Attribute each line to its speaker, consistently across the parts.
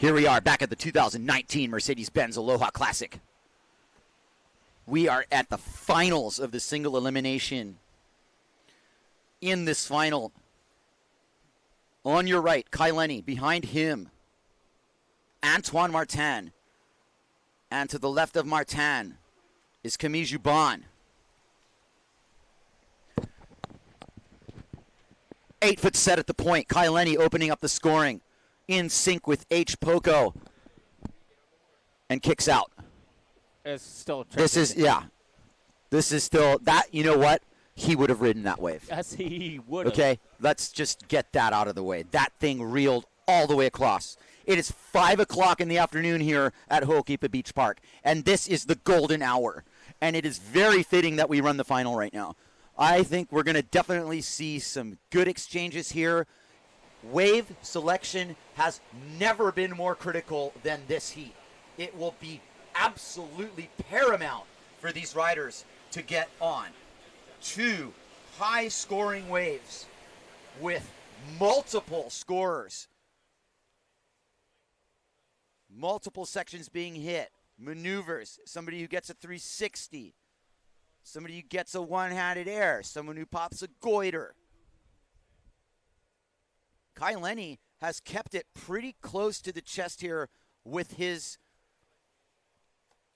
Speaker 1: Here we are back at the 2019 Mercedes-Benz Aloha Classic. We are at the finals of the single elimination. In this final, on your right, Lenny. Behind him, Antoine Martin. And to the left of Martin is Camille Juban. 8-foot set at the point. Lenny opening up the scoring. In sync with H. Poco. And kicks out.
Speaker 2: It's still
Speaker 1: This is, yeah. This is still, that, you know what? He would have ridden that wave.
Speaker 2: Yes, he would have.
Speaker 1: Okay, let's just get that out of the way. That thing reeled all the way across. It is 5 o'clock in the afternoon here at Ho'okipa Beach Park, and this is the golden hour. And it is very fitting that we run the final right now. I think we're going to definitely see some good exchanges here. Wave selection has never been more critical than this heat. It will be absolutely paramount for these riders to get on. 2 high-scoring waves with multiple scorers. Multiple sections being hit. Maneuvers. Somebody who gets a 360. Somebody who gets a one-handed air. Someone who pops a goiter. Lenny has kept it pretty close to the chest here with his,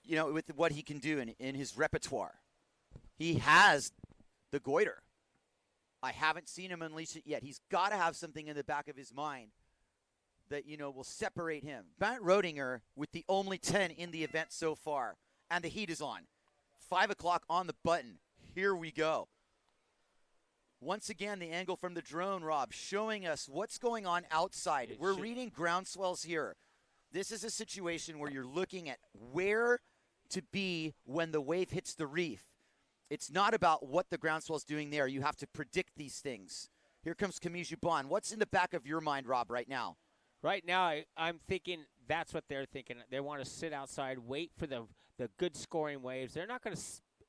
Speaker 1: you know, with what he can do in his repertoire. He has the goiter. I haven't seen him unleash it yet. He's got to have something in the back of his mind that, you know, will separate him. Bernd Roediger with the only 10 in the event so far. And the heat is on. 5 o'clock on the button. Here we go. Once again, the angle from the drone, Rob, showing us what's going on outside. We're reading ground swells here. This is a situation where you're looking at where to be when the wave hits the reef. It's not about what the ground swell's doing there. You have to predict these things. Here comes Camille Juban. What's in the back of your mind, Rob, right now?
Speaker 2: Right now, I'm thinking that's what they're thinking. They want to sit outside, wait for the good scoring waves. They're not going to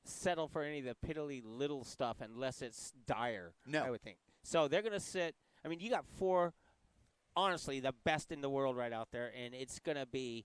Speaker 2: settle for any of the piddly little stuff unless it's dire,
Speaker 1: no.
Speaker 2: I would think. So they're going to sit. I mean, you got 4, honestly, the best in the world right out there, and it's going to be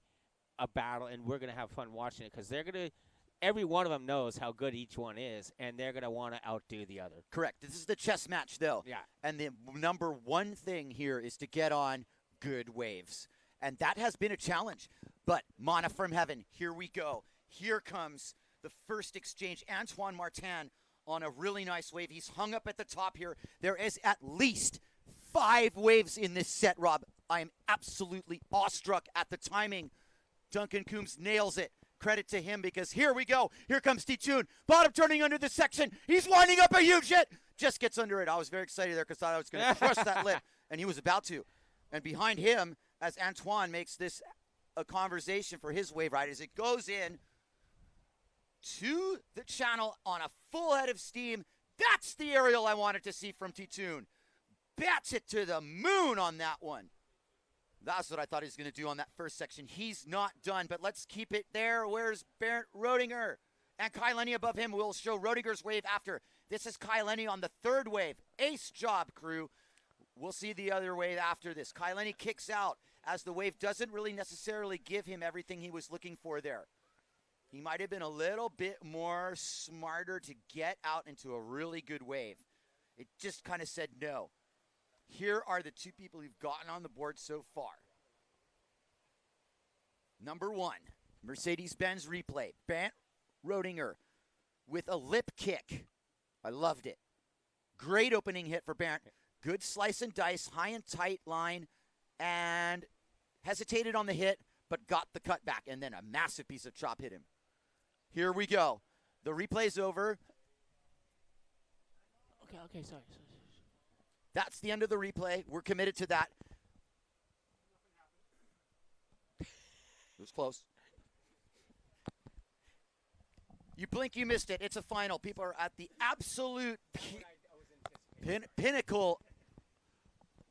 Speaker 2: a battle, and we're going to have fun watching it because they're going to – every one of them knows how good each one is, and they're going to want to outdo the other.
Speaker 1: Correct. This is the chess match, though.
Speaker 2: Yeah.
Speaker 1: And the number one thing here is to get on good waves. And that has been a challenge. But mana from heaven, here we go. Here comes the first exchange. Antoine Martin on a really nice wave. He's hung up at the top here. There is at least 5 waves in this set, Rob. I am absolutely awestruck at the timing. Duncan Coombs nails it. Credit to him because here we go. Here comes T-Tune. Bottom turning under the section. He's winding up a huge hit. Just gets under it. I was very excited there because I thought I was going to crush that lip. And he was about to. And behind him, as Antoine makes this a conversation for his wave ride, as it goes in to the channel on a full head of steam. That's the aerial I wanted to see from T-Tune. Bats it to the moon on that one. That's what I thought he was going to do on that first section. He's not done, but let's keep it there. Where's Bernd Roediger? And Lenny above him. We'll show Roediger's wave after. This is Lenny on the third wave. Ace job, crew. We'll see the other wave after this. Lenny kicks out as the wave doesn't really necessarily give him everything he was looking for there. He might have been a little bit more smarter to get out into a really good wave. It just kind of said no. Here are the 2 people who've gotten on the board so far. Number 1, Mercedes-Benz replay. Bernd Roediger with a lip kick. I loved it. Great opening hit for Bernd. Good slice and dice, high and tight line, and hesitated on the hit, but got the cutback, and then a massive piece of chop hit him. Here we go. The replay's over.
Speaker 2: Okay, sorry.
Speaker 1: That's the end of the replay. We're committed to that. It was close. You blink, you missed it. It's a final. People are at the absolute pinnacle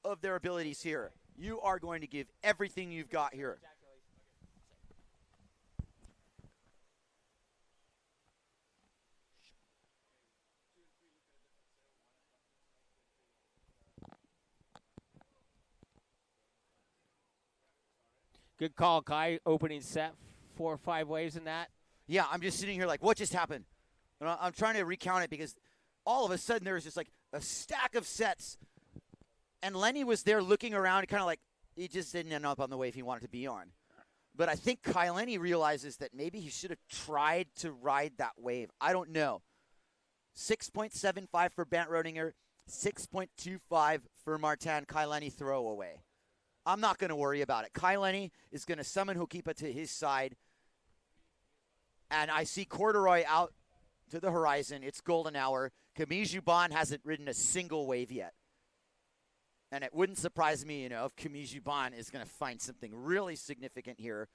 Speaker 1: of their abilities here. You are going to give everything you've got here.
Speaker 2: Good call, Kai. Opening set, 4 or 5 waves in that.
Speaker 1: Yeah, I'm just sitting here like, what just happened? And I'm trying to recount it because all of a sudden there was just like a stack of sets. And Lenny was there looking around, kind of like he just didn't end up on the wave he wanted to be on. But I think Lenny realizes that maybe he should have tried to ride that wave. I don't know. 6.75 for Bernd Roediger, 6.25 for Martin. Lenny throwaway. I'm not going to worry about it. Lenny is going to summon Hokipa to his side. And I see Corduroy out to the horizon. It's golden hour. Camille Juban hasn't ridden a single wave yet. And it wouldn't surprise me, if Camille Juban is going to find something really significant here.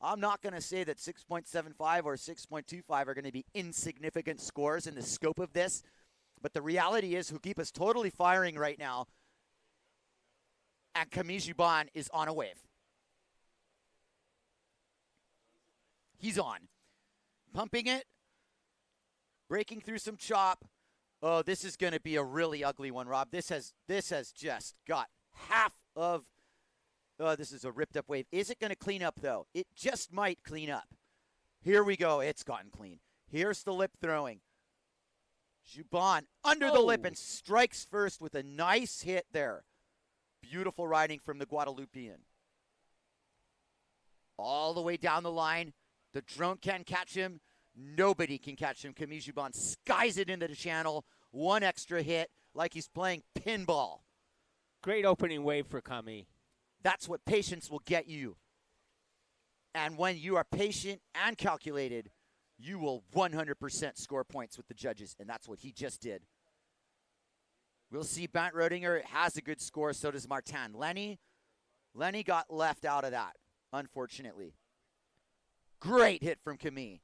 Speaker 1: I'm not going to say that 6.75 or 6.25 are going to be insignificant scores in the scope of this. But the reality is Hokipa's totally firing right now. And Camille Juban is on a wave. He's on. Pumping it. Breaking through some chop. Oh, this is going to be a really ugly one, Rob. This has just got half of. Oh, this is a ripped up wave. Is it going to clean up, though? It just might clean up. Here we go. It's gotten clean. Here's the lip throwing. Juban under the lip and strikes first with a nice hit there. Beautiful riding from the Guadalupean. All the way down the line. The drone can't catch him. Nobody can catch him. Camille Juban skies it into the channel. One extra hit like he's playing pinball.
Speaker 2: Great opening wave for Camille.
Speaker 1: That's what patience will get you. And when you are patient and calculated, you will 100% score points with the judges. And that's what he just did. We'll see Bernd Roediger has a good score. So does Martin. Lenny got left out of that, unfortunately. Great hit from Camille.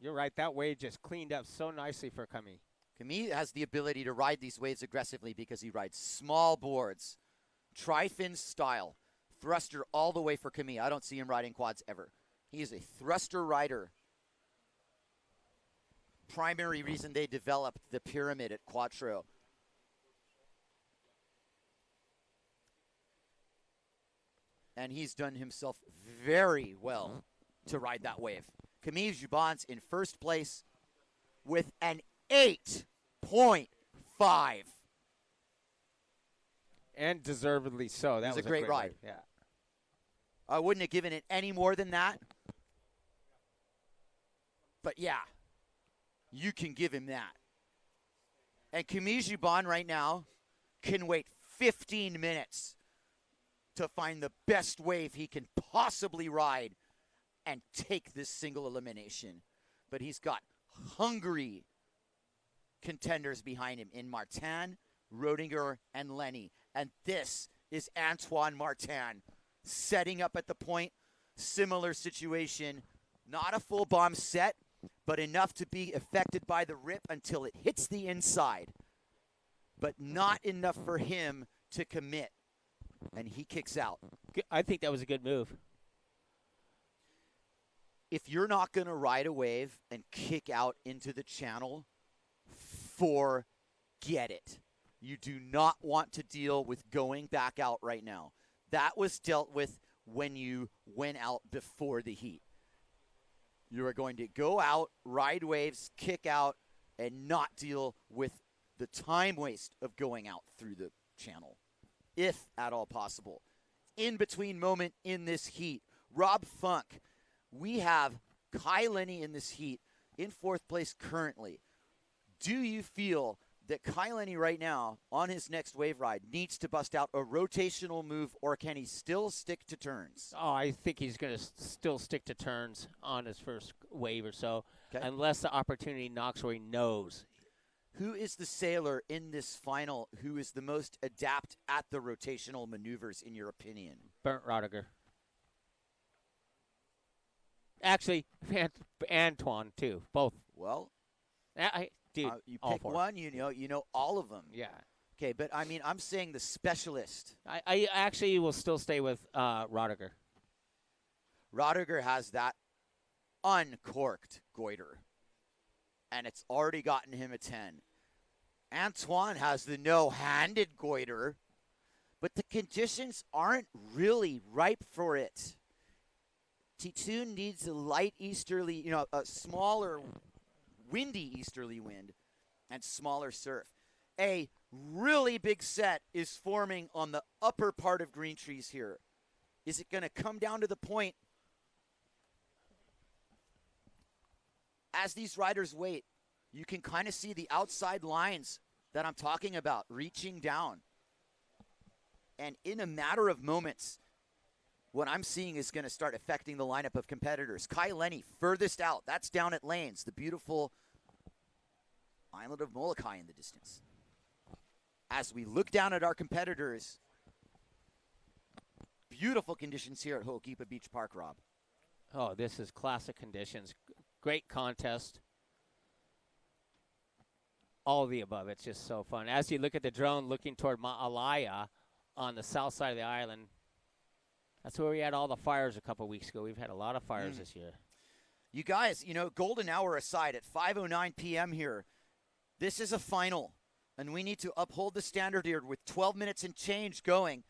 Speaker 2: You're right. That wave just cleaned up so nicely for Camille.
Speaker 1: Camille has the ability to ride these waves aggressively because he rides small boards. Tri-fin style. Thruster all the way for Camille. I don't see him riding quads ever. He is a thruster rider. Primary reason they developed the pyramid at Quatro. And he's done himself very well to ride that wave. Camille Juban's in first place with an 8.5.
Speaker 2: And deservedly so. That was
Speaker 1: a great ride.
Speaker 2: Wave. Yeah.
Speaker 1: I wouldn't have given it any more than that. But yeah, you can give him that. And Camille Juban right now can wait 15 minutes to find the best wave he can possibly ride and take this single elimination. But he's got hungry contenders behind him in Martin, Roediger, and Lenny. And this is Antoine Martin setting up at the point. Similar situation. Not a full bomb set, but enough to be affected by the rip until it hits the inside. But not enough for him to commit. And he kicks out.
Speaker 2: I think that was a good move.
Speaker 1: If you're not going to ride a wave and kick out into the channel, forget it. You do not want to deal with going back out right now. That was dealt with when you went out before the heat. You are going to go out, ride waves, kick out, and not deal with the time waste of going out through the channel, if at all possible. In between moment in this heat, Rob Funk. We have Lenny in this heat in fourth place currently. Do you feel that Lenny right now on his next wave ride needs to bust out a rotational move, or can he still stick to turns?
Speaker 2: Oh, I think he's going to still stick to turns on his first wave or so, unless the opportunity knocks where he knows.
Speaker 1: Who is the sailor in this final who is the most adept at the rotational maneuvers, in your opinion?
Speaker 2: Bernd Roediger. Actually, Antoine, too. Both.
Speaker 1: Well,
Speaker 2: dude,
Speaker 1: you pick one, you know all of them.
Speaker 2: Yeah.
Speaker 1: Okay, but I mean, I'm saying the specialist.
Speaker 2: I actually will still stay with Roediger.
Speaker 1: Roediger has that uncorked goiter, and it's already gotten him a 10. Antoine has the no-handed goiter, but the conditions aren't really ripe for it. T2 needs a light easterly, a smaller, windy easterly wind and smaller surf. A really big set is forming on the upper part of Green Trees here. Is it going to come down to the point as these riders wait? You can kind of see the outside lines that I'm talking about reaching down. And in a matter of moments, what I'm seeing is going to start affecting the lineup of competitors. Lenny, furthest out. That's down at Lanes, the beautiful island of Molokai in the distance. As we look down at our competitors, beautiful conditions here at Ho'okipa Beach Park, Rob.
Speaker 2: Oh, this is classic conditions. Great contest. All of the above. It's just so fun. As you look at the drone looking toward Ma'alaya on the south side of the island, that's where we had all the fires a couple weeks ago. We've had a lot of fires this year.
Speaker 1: You guys, golden hour aside, at 5:09 p.m. here, this is a final, and we need to uphold the standard here with 12 minutes and change going.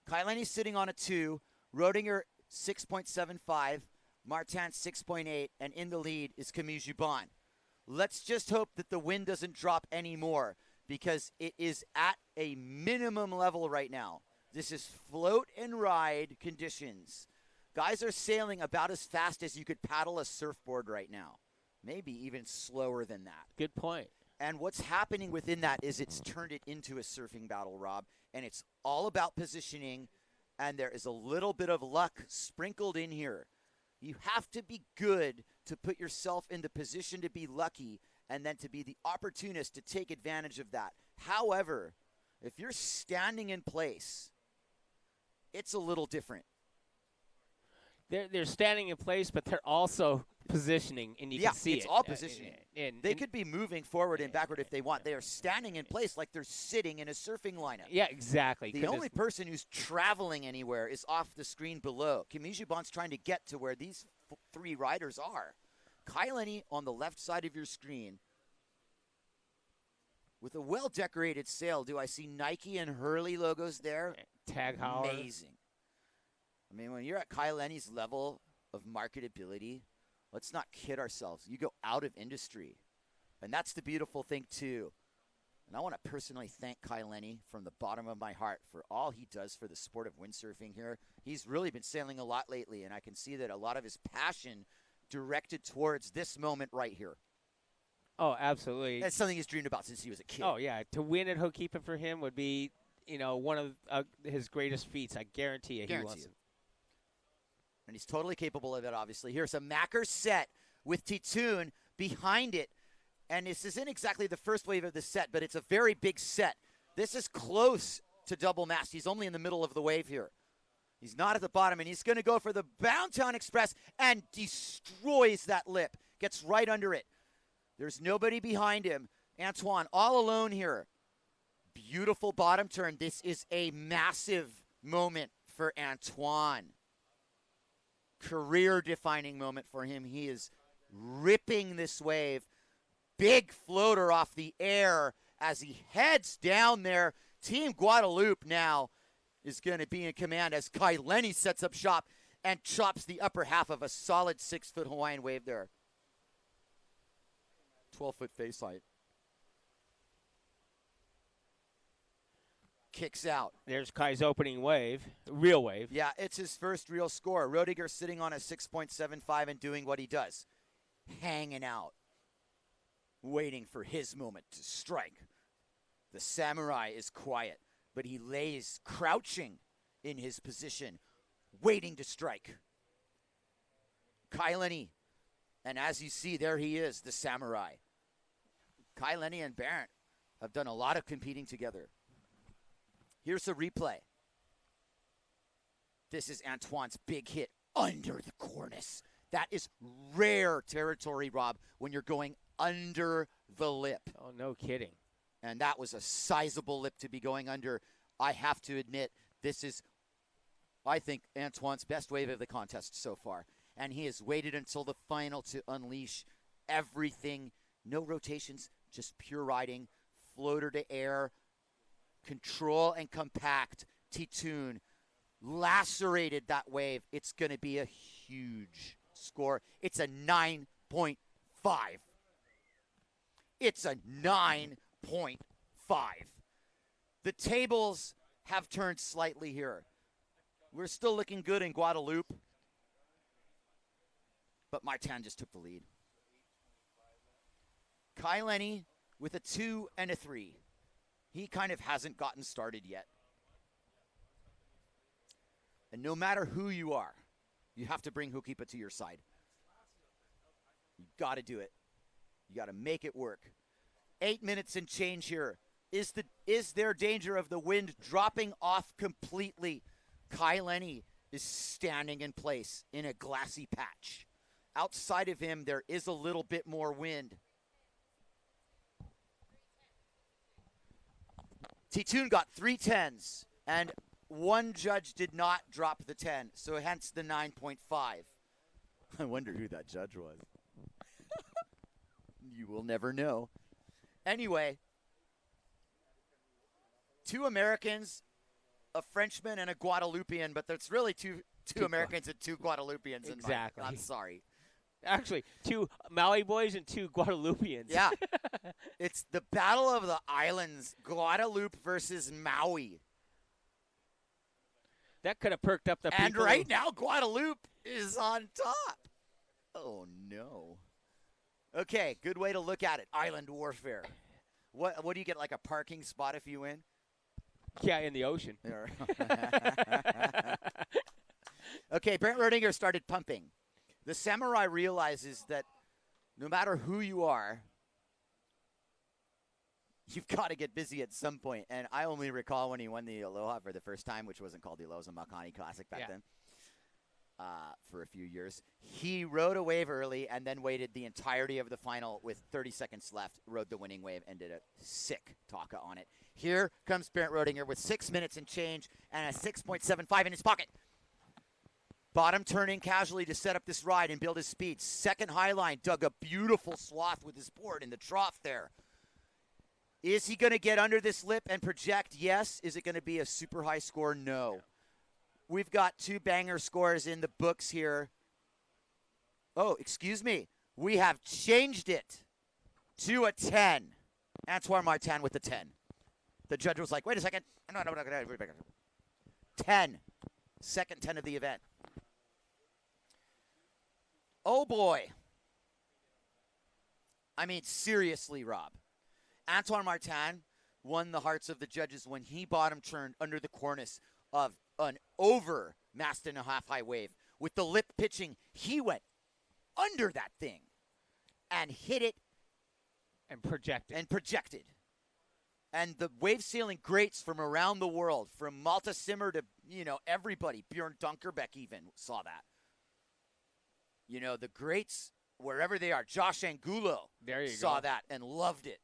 Speaker 1: Lenny's sitting on a 2, Roediger 6.75, Martin 6.8, and in the lead is Camille Juban. Let's just hope that the wind doesn't drop anymore, because it is at a minimum level right now. This is float and ride conditions. Guys are sailing about as fast as you could paddle a surfboard right now. Maybe even slower than that.
Speaker 2: Good point.
Speaker 1: And what's happening within that is it's turned it into a surfing battle, Rob. And it's all about positioning, and there is a little bit of luck sprinkled in here. You have to be good to put yourself in the position to be lucky, and then to be the opportunist to take advantage of that. However, if you're standing in place, it's a little different.
Speaker 2: They're standing in place, but they're also positioning, and you can see
Speaker 1: it's all positioning. They could be moving forward and backward if they want. They are standing in place like they're sitting in a surfing lineup.
Speaker 2: Yeah, exactly.
Speaker 1: The only person who's traveling anywhere is off the screen below. Camille Juban's trying to get to where these 3 riders are. Lenny on the left side of your screen with a well-decorated sail. Do I see Nike and Hurley logos there?
Speaker 2: Tag Howard.
Speaker 1: Amazing. I mean, when you're at Lenny's level of marketability, let's not kid ourselves. You go out of industry. And that's the beautiful thing, too. And I want to personally thank Lenny from the bottom of my heart for all he does for the sport of windsurfing here. He's really been sailing a lot lately, and I can see that a lot of his passion directed towards this moment right here.
Speaker 2: Oh, absolutely.
Speaker 1: That's something he's dreamed about since he was a kid.
Speaker 2: Oh, yeah. To win at Ho'okipa for him would be, one of his greatest feats. I guarantee you he wants it.
Speaker 1: And he's totally capable of it, obviously. Here's a Macker set with T-Tune behind it. And this isn't exactly the first wave of the set, but it's a very big set. This is close to double mast. He's only in the middle of the wave here. He's not at the bottom, and he's going to go for the Boundtown Express and destroys that lip. Gets right under it. There's nobody behind him. Antoine all alone here. Beautiful bottom turn. This is a massive moment for Antoine. Career-defining moment for him. He is ripping this wave. Big floater off the air as he heads down there. Team Guadalupe now is going to be in command as Lenny sets up shop and chops the upper half of a solid 6-foot Hawaiian wave there. 12-foot face height. Kicks out.
Speaker 2: There's Kai's opening wave, real wave.
Speaker 1: Yeah, it's his first real score. Roediger sitting on a 6.75 and doing what he does. Hanging out. Waiting for his moment to strike. The samurai is quiet, but he lays crouching in his position, waiting to strike. Lenny, and as you see, there he is, the samurai. Lenny and Bernd have done a lot of competing together. Here's a replay. This is Antoine's big hit under the cornice. That is rare territory, Rob, when you're going under the lip.
Speaker 2: Oh, no kidding.
Speaker 1: And that was a sizable lip to be going under. I have to admit, this is, I think, Antoine's best wave of the contest so far. And he has waited until the final to unleash everything. No rotations, just pure riding, floater to air, control and compact. T-Tune lacerated that wave, it's going to be a huge score. It's a 9.5. It's a 9.5. The tables have turned slightly here. We're still looking good in Guadeloupe, but Martin just took the lead. Lenny with a 2 and a 3. He kind of hasn't gotten started yet. And no matter who you are, you have to bring Hukipa to your side. You got to do it. You got to make it work. 8 minutes and change here. Is there danger of the wind dropping off completely? Lenny is standing in place in a glassy patch. Outside of him, there is a little bit more wind. T-Tune got 3 10s, and one judge did not drop the 10, so hence the 9.5. I wonder who that judge was. You will never know. Anyway, 2 Americans, a Frenchman, and a Guadeloupean, but there's really two Americans and 2 Guadeloupeans.
Speaker 2: Exactly.
Speaker 1: I'm sorry.
Speaker 2: Actually, 2 Maui boys and 2 Guadeloupeans.
Speaker 1: Yeah. It's the Battle of the Islands, Guadeloupe versus Maui.
Speaker 2: That could have perked up the people.
Speaker 1: And right now, Guadeloupe is on top. Oh, no. Okay, good way to look at it. Island warfare. What do you get, like a parking spot if you win?
Speaker 2: Yeah, in the ocean.
Speaker 1: Okay, Bernd Roediger started pumping. The Samurai realizes that no matter who you are, you've got to get busy at some point. And I only recall when he won the Aloha for the first time, which wasn't called the Aloha, it was a Makani Classic back then, for a few years. He rode a wave early and then waited the entirety of the final with 30 seconds left, rode the winning wave, and did a sick taka on it. Here comes Bernd Roediger with 6 minutes and change and a 6.75 in his pocket. Bottom turning casually to set up this ride and build his speed. Second high line, dug a beautiful swath with his board in the trough there. Is he going to get under this lip and project? Yes. Is it going to be a super high score? No. We've got 2 banger scores in the books here. Oh, excuse me. We have changed it to a 10. Antoine Martin with the 10. The judge was like, wait a second. No. 10. Second 10 of the event. Oh, boy. I mean, seriously, Rob. Antoine Martin won the hearts of the judges when he bottom turned under the cornice of an over mast and a half high wave. With the lip pitching, he went under that thing and hit it
Speaker 2: and projected. And the wave sailing greats from around the world, from Malta Simmer to, everybody, Bjorn Dunkerbeck even saw that. The greats, wherever they are, Josh Angulo saw that and loved it.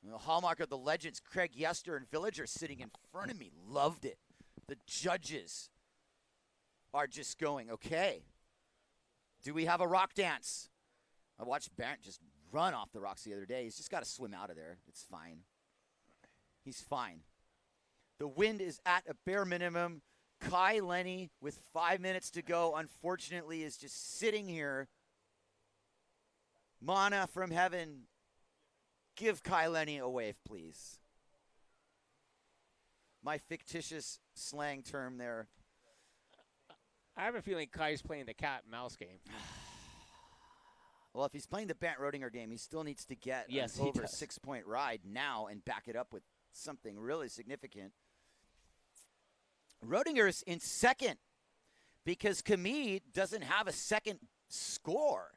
Speaker 2: The hallmark of the legends, Craig Yester and Villager sitting in front of me, loved it. The judges are just going, okay, do we have a rock dance? I watched Bernd just run off the rocks the other day. He's just got to swim out of there. It's fine. He's fine. The wind is at a bare minimum. Lenny, with 5 minutes to go, unfortunately, is just sitting here. Mana from heaven, give Lenny a wave, please. My fictitious slang term there. I have a feeling Kai's playing the cat and mouse game.
Speaker 1: Well, if he's playing the Bernd Roediger game, he still needs to get an over 6-point ride now and back it up with something really significant. Roediger's in second because Camille doesn't have a second score.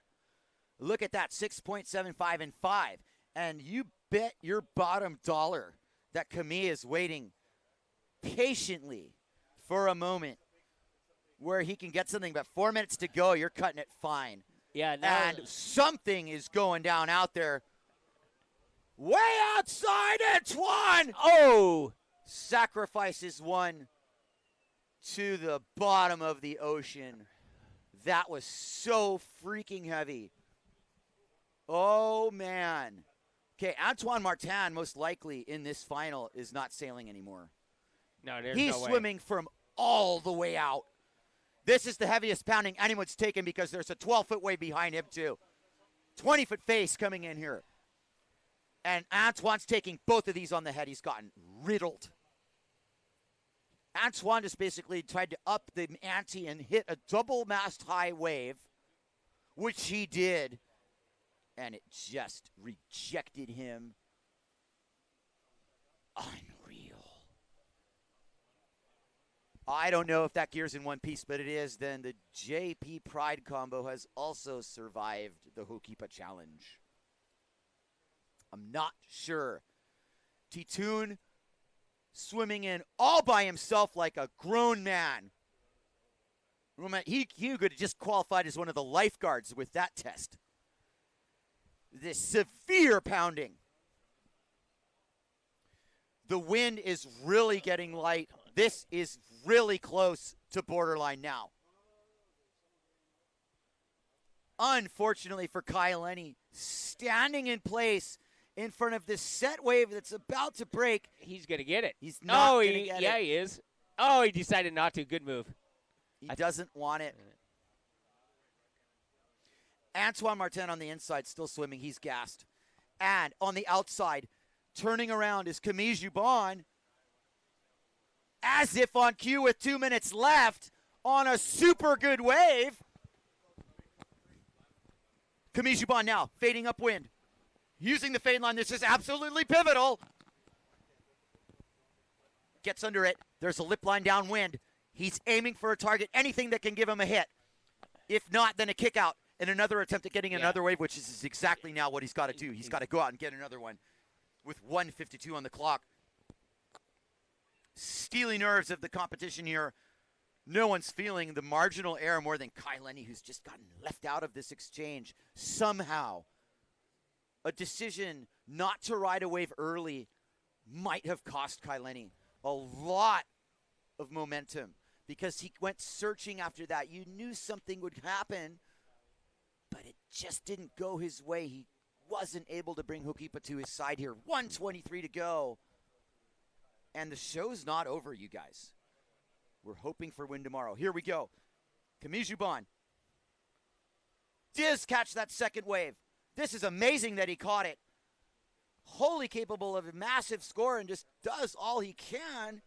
Speaker 1: Look at that, 6.75 and 5. And you bet your bottom dollar that Camille is waiting patiently for a moment where he can get something. But 4 minutes to go, you're cutting it fine.
Speaker 2: Yeah,
Speaker 1: and something is going down out there. Way outside, Antoine! Oh! Sacrifices one to the bottom of the ocean. That was so freaking heavy. Oh, man. Okay, Antoine Martin, most likely in this final, is not sailing anymore.
Speaker 2: No, there's
Speaker 1: He's
Speaker 2: no way.
Speaker 1: swimming from all the way out. This is the heaviest pounding anyone's taken because there's a 12-foot wave behind him, too. 20-foot face coming in here. And Antoine's taking both of these on the head. He's gotten riddled. Antoine just basically tried to up the ante and hit a double mast high wave, which he did. And it just rejected him. Unreal. I don't know if that gear's in one piece, but it is. Then the JP Pride combo has also survived the Hokipa Challenge. I'm not sure. Titoon swimming in all by himself like a grown man. He could have just qualified as one of the lifeguards with that test. This severe pounding. The wind is really getting light. This is really close to borderline now. Unfortunately for Lenny, standing in place in front of this set wave that's about to break.
Speaker 2: He's going to get it.
Speaker 1: He's not going to get it.
Speaker 2: Yeah, he is. Oh, he decided not to. Good move.
Speaker 1: He doesn't want it. Antoine Martin on the inside still swimming. He's gassed. And on the outside, turning around is Camille Juban, as if on cue with 2 minutes left on a super good wave. Camille Juban now fading upwind. Using the fade line. This is absolutely pivotal. Gets under it. There's a lip line downwind. He's aiming for a target, anything that can give him a hit. If not, then a kick out and another attempt at getting another wave, which is exactly now what he's got to do. He's got to go out and get another one with 1:52 on the clock. Steely nerves of the competition here. No one's feeling the marginal error more than Lenny, who's just gotten left out of this exchange. Somehow, a decision not to ride a wave early might have cost Lenny a lot of momentum because he went searching after that. You knew something would happen, but it just didn't go his way. He wasn't able to bring Hokipa to his side here. 1:23 to go. And the show's not over, you guys. We're hoping for win tomorrow. Here we go. Camille Juban. Does catch that second wave. This is amazing that he caught it. Wholly capable of a massive score and just does all he can.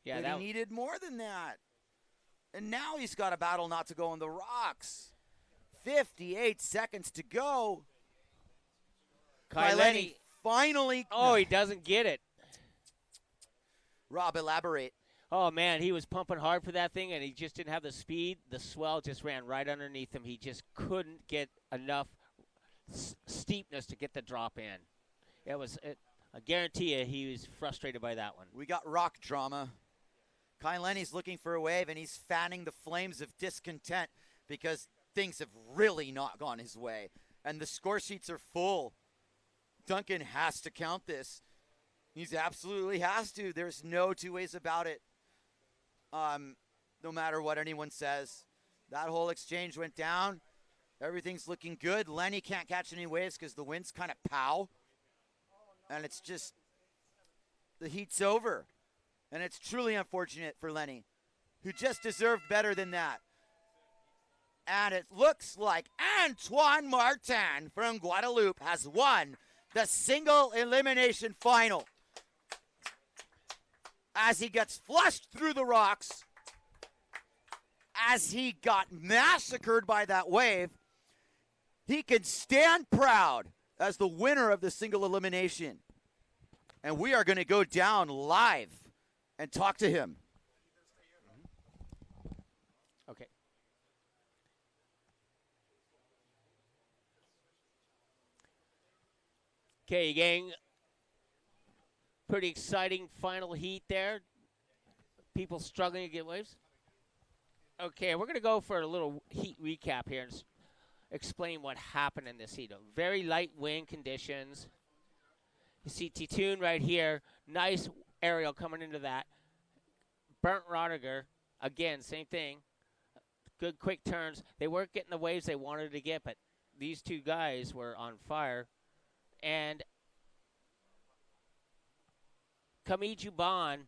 Speaker 2: Yeah,
Speaker 1: but he needed more than that. And now he's got a battle not to go on the rocks. 58 seconds to go.
Speaker 2: Lenny
Speaker 1: finally.
Speaker 2: Oh, he doesn't get it.
Speaker 1: Rob, elaborate.
Speaker 2: Oh, man, he was pumping hard for that thing, and he just didn't have the speed. The swell just ran right underneath him. He just couldn't get enough steepness to get the drop in. I guarantee you he was frustrated by that one.
Speaker 1: We got rock drama. Lenny's looking for a wave, and he's fanning the flames of discontent because things have really not gone his way. And the score sheets are full. Duncan has to count this. He's absolutely has to. There's no two ways about it. No matter what anyone says. That whole exchange went down. Everything's looking good. Lenny can't catch any waves because the wind's kind of pow. And it's just, the heat's over. And it's truly unfortunate for Lenny, who just deserved better than that. And it looks like Antoine Martin from Guadeloupe has won the single elimination final. As he gets flushed through the rocks, as he got massacred by that wave, he can stand proud as the winner of the single elimination. And we are going to go down live and talk to him.
Speaker 2: Okay. Okay, gang. Pretty exciting final heat there. People struggling to get waves. Okay, we're going to go for a little heat recap here and explain what happened in this heat. Very light wind conditions. You see Titoon right here. Nice aerial coming into that. Bernd Roediger, again, same thing. Good quick turns. They weren't getting the waves they wanted to get, but these two guys were on fire. And Camille Juban,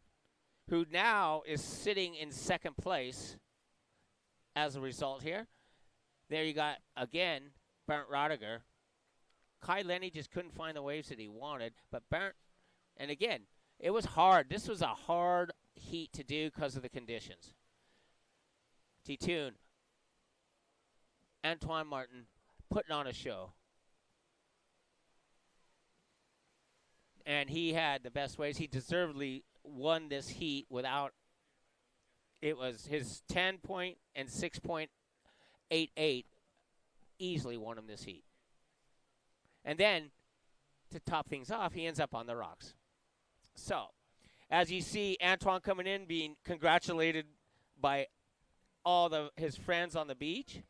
Speaker 2: who now is sitting in second place as a result here. There you got, again, Bernd Roediger. Lenny just couldn't find the waves that he wanted. But Bernd, and again, it was hard. This was a hard heat to do because of the conditions. T-Tune, Antoine Martin putting on a show. And he had the best waves. He deservedly won this heat without, it was his 10-point and 6.88 easily won him this heat. And then, to top things off, he ends up on the rocks. So, as you see Antoine coming in, being congratulated by all his friends on the beach,